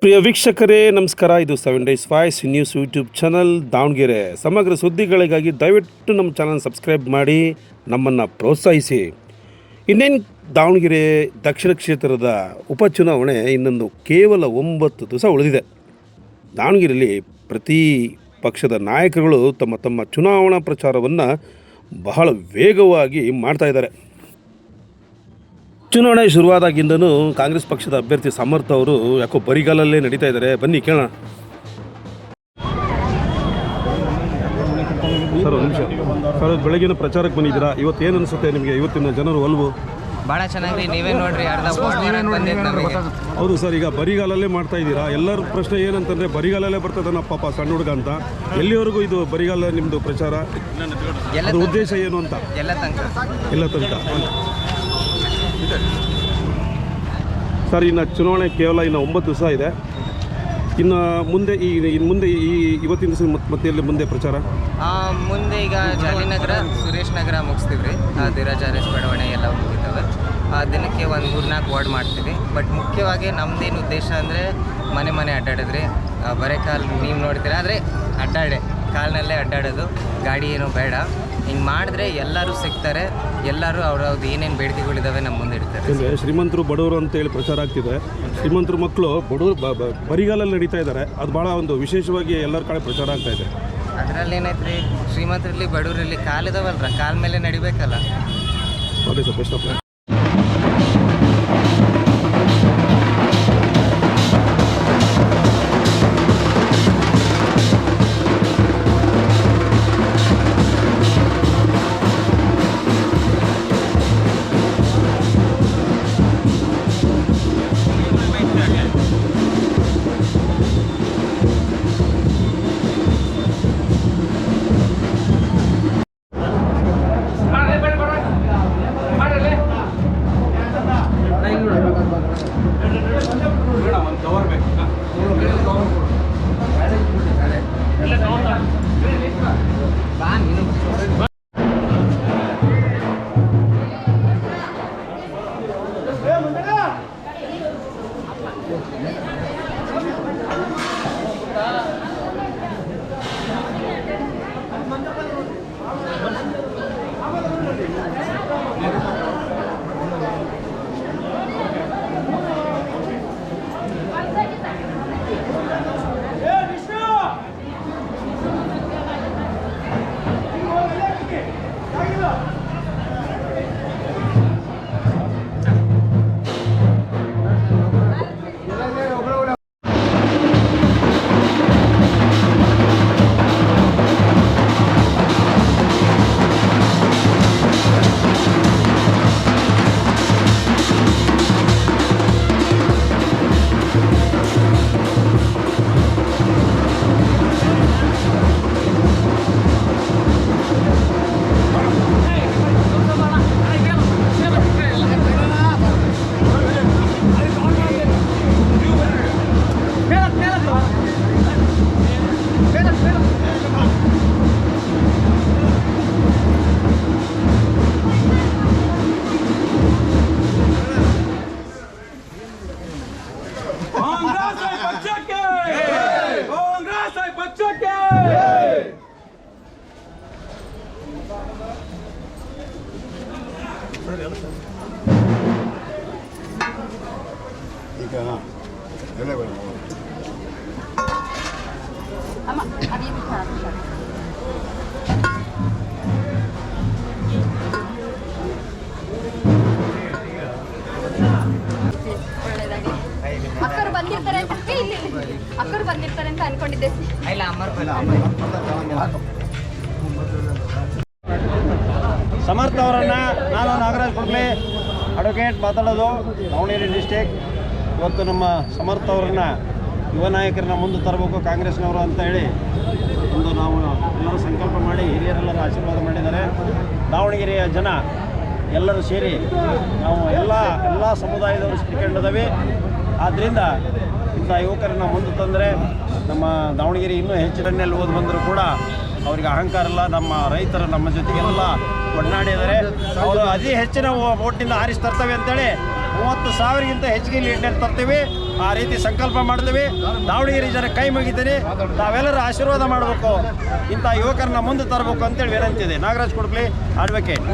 ಪ್ರಿಯ ವೀಕ್ಷಕರೇ ನಮಸ್ಕಾರ. ಇದು 7 Days voice news YouTube channel Davanagere. ಸಮಗ್ರ ಸುದ್ದಿಗಳಿಗಾಗಿ ದಯವಿಟ್ಟು ನಮ್ಮ ಚಾನಲ್ ಸಬ್ಸ್ಕ್ರೈಬ್ ಮಾಡಿ ನಮ್ಮನ್ನು ಪ್ರೋತ್ಸಾಹಿಸಿ. ಇನ್ನೇನು ದಾವಣಗೆರೆ ದಕ್ಷಿಣ ಕ್ಷೇತ್ರದ ಉಪಚುನಾವಣೆ ಇನ್ನೊಂದು ಕೇವಲ 9 ದಿವಸ ಉಳಿದಿದೆ. ದಾವಣಗೆರೆಯಲ್ಲಿ ಪ್ರತಿ ಪಕ್ಷದ ನಾಯಕರುಗಳು ತಮ್ಮ ಚುನಾವಣಾ ಪ್ರಚಾರವನ್ನು ಬಹಳ ವೇಗವಾಗಿ ಮಾಡ್ತಾ ಇದ್ದಾರೆ. ಚುನಾವಣೆ ಶುರುವಾದಾಗಿಂದನೂ ಕಾಂಗ್ರೆಸ್ ಪಕ್ಷದ ಅಭ್ಯರ್ಥಿ ಸಮರ್ಥ ಅವರು ಯಾಕೋ ಬರಿಗಾಲಲ್ಲೇ ನಡೀತಾ ಇದ್ದಾರೆ. ಬನ್ನಿ ಕೇಳೋಣ. ಸರ್ ಒಂದು ನಿಮಿಷ ಸರ್, ಬೆಳಗಿನ ಪ್ರಚಾರಕ್ಕೆ ಬಂದಿದ್ದೀರಾ, ಇವತ್ತು ಏನು ಅನಿಸುತ್ತೆ ನಿಮಗೆ? ಇವತ್ತಿನ ಜನರು ಒಲವು ಭಾಳ ಚೆನ್ನಾಗಿ ನೀವೇ ನೋಡ್ರಿ, ಹೌದು ಸರ್. ಈಗ ಬರಿಗಾಲಲ್ಲೇ ಮಾಡ್ತಾ ಇದ್ದೀರಾ. ಎಲ್ಲರ ಪ್ರಶ್ನೆ ಏನಂತಂದರೆ ಬರಿಗಾಲಲ್ಲೇ ಬರ್ತದೆ ಪಾಪ ಸಣ್ಣ ಹುಡುಗ ಅಂತ. ಎಲ್ಲಿವರೆಗೂ ಇದು ಬರಿಗಾಲ ನಿಮ್ಮದು ಪ್ರಚಾರ? ಅದು ಉದ್ದೇಶ ಏನು ಅಂತ? ಎಲ್ಲ ತನಕ ಸರ್. ಇನ್ನು ಚುನಾವಣೆ ಕೇವಲ ಇನ್ನು 9 ದಿವಸ ಇದೆ. ಇನ್ನು ಮುಂದೆ ಇವತ್ತಿನ ದಿವಸ ಮತ್ತೆ ಮುಂದೆ ಪ್ರಚಾರ ಮುಂದೆ ಈಗ ಜಾಲಿನಗರ, ಸುರೇಶ್ ನಗರ ಮುಗಿಸ್ತೀವಿ ರೀ. ಧೀರಜ್ ಅರಸ್ ಬಡಾವಣೆ ಎಲ್ಲ ಮುಗಿತವೆ. ದಿನಕ್ಕೆ 1-3-4 ವಾರ್ಡ್ ಮಾಡ್ತೀವಿ. ಬಟ್ ಮುಖ್ಯವಾಗಿ ನಮ್ದೇನು ಉದ್ದೇಶ ಅಂದರೆ ಮನೆ ಅಡ್ಡಾಡಿದ್ರಿ. ಬರೀ ಕಾಲು ನೀವು ನೋಡ್ತೀರಾ, ಆದರೆ ಕಾಲಿನಲ್ಲೇ ಅಡ್ಡಾಡೋದು, ಗಾಡಿ ಏನೂ ಬೇಡ. ಹಿಂಗೆ ಮಾಡಿದ್ರೆ ಎಲ್ಲರೂ ಸಿಗ್ತಾರೆ, ಎಲ್ಲರೂ ಅವ್ರದ್ದು ಏನೇನು ಬೇಡಿಕೆಗಳಿದ್ದಾವೆ ನಮ್ಮ ಮುಂದೆ ಇಡ್ತಾರೆ. ಶ್ರೀಮಂತರು ಬಡವರು ಅಂತೇಳಿ ಪ್ರಚಾರ ಆಗ್ತಿದೆ. ಶ್ರೀಮಂತರು ಮಕ್ಕಳು ಬಡವರು ಬರಿಗಾಲಲ್ಲಿ ನಡೀತಾ ಇದ್ದಾರೆ. ಅದು ಭಾಳ ಒಂದು ವಿಶೇಷವಾಗಿ ಎಲ್ಲರ ಕಡೆ ಪ್ರಚಾರ ಆಗ್ತಾ ಇದೆ. ಅದರಲ್ಲಿ ಏನೈತೆ ರೀ, ಶ್ರೀಮಂತರಲ್ಲಿ ಬಡವರಲ್ಲಿ ಕಾಲಿದಾವಲ್ರ, ಕಾಲ ಮೇಲೆ ನಡಿಬೇಕಲ್ಲ. Okay sir, best of luck. ಅಕ್ಕರು ಬಂದಿರ್ತಾರೆ ಅಂತ ಅನ್ಕೊಂಡಿದ್ದೆ. ಸಮರ್ಥ ಅವರನ್ನು ನಾನು ನಾಗರಾಜ್ ಕುಡ್ಲೆ ಅಡ್ವೊಕೇಟ್ ಮಾತಾಡೋದು, ದಾವಣಗೆರೆ ಡಿಸ್ಟಿಕ್. ಇವತ್ತು ನಮ್ಮ ಸಮರ್ಥ ಅವರನ್ನು ಯುವ ನಾಯಕರನ್ನ ಮುಂದೆ ತರಬೇಕು ಕಾಂಗ್ರೆಸ್ನವರು ಅಂತ ಹೇಳಿ ಒಂದು ನಾವು ಎಲ್ಲರೂ ಸಂಕಲ್ಪ ಮಾಡಿ ಹಿರಿಯರೆಲ್ಲರೂ ಆಶೀರ್ವಾದ ಮಾಡಿದ್ದಾರೆ. ದಾವಣಗೆರೆಯ ಜನ ಎಲ್ಲರೂ ಸೇರಿ ನಾವು ಎಲ್ಲ ಸಮುದಾಯದವರು ಸೇರಿಕೊಂಡಿದ್ದೇವೆ. ಆದ್ದರಿಂದ ಇಂಥ ಯುವಕರನ್ನ ಮುಂದೆ ತಂದರೆ ನಮ್ಮ ದಾವಣಗೆರೆ ಇನ್ನೂ ಹೆಚ್ಚಿನಲ್ಲಿ ಓದಿ ಬಂದರೂ ಕೂಡ ಅವರಿಗೆ ಅಹಂಕಾರ ಇಲ್ಲ. ನಮ್ಮ ರೈತರು ನಮ್ಮ ಜೊತೆಗೆಲ್ಲ ಒಡನಾಡಿದ್ದಾರೆ. ಅವರು ಅತಿ ಹೆಚ್ಚಿನ ಓಟ್ನಿಂದ ಆರಿಸಿ ತರ್ತವೆ ಅಂತೇಳಿ 30,000ಗಿಂತ ಹೆಚ್ಚಿಗೆ ಲೀಡ್ನಲ್ಲಿ ತರ್ತೀವಿ. ಆ ರೀತಿ ಸಂಕಲ್ಪ ಮಾಡ್ತೀವಿ. ದಾವಣಗೆರೆ ಜನ ಕೈ ಮುಗಿತೀನಿ, ತಾವೆಲ್ಲರೂ ಆಶೀರ್ವಾದ ಮಾಡಬೇಕು, ಇಂಥ ಯುವಕರನ್ನ ಮುಂದೆ ತರಬೇಕು ಅಂತೇಳಿ ವಿನಂತಿದೆ. ನಾಗರಾಜ್ ಕುಡ್ಪ್ಲಿ, ಅಡ್ವೊಕೇಟ್.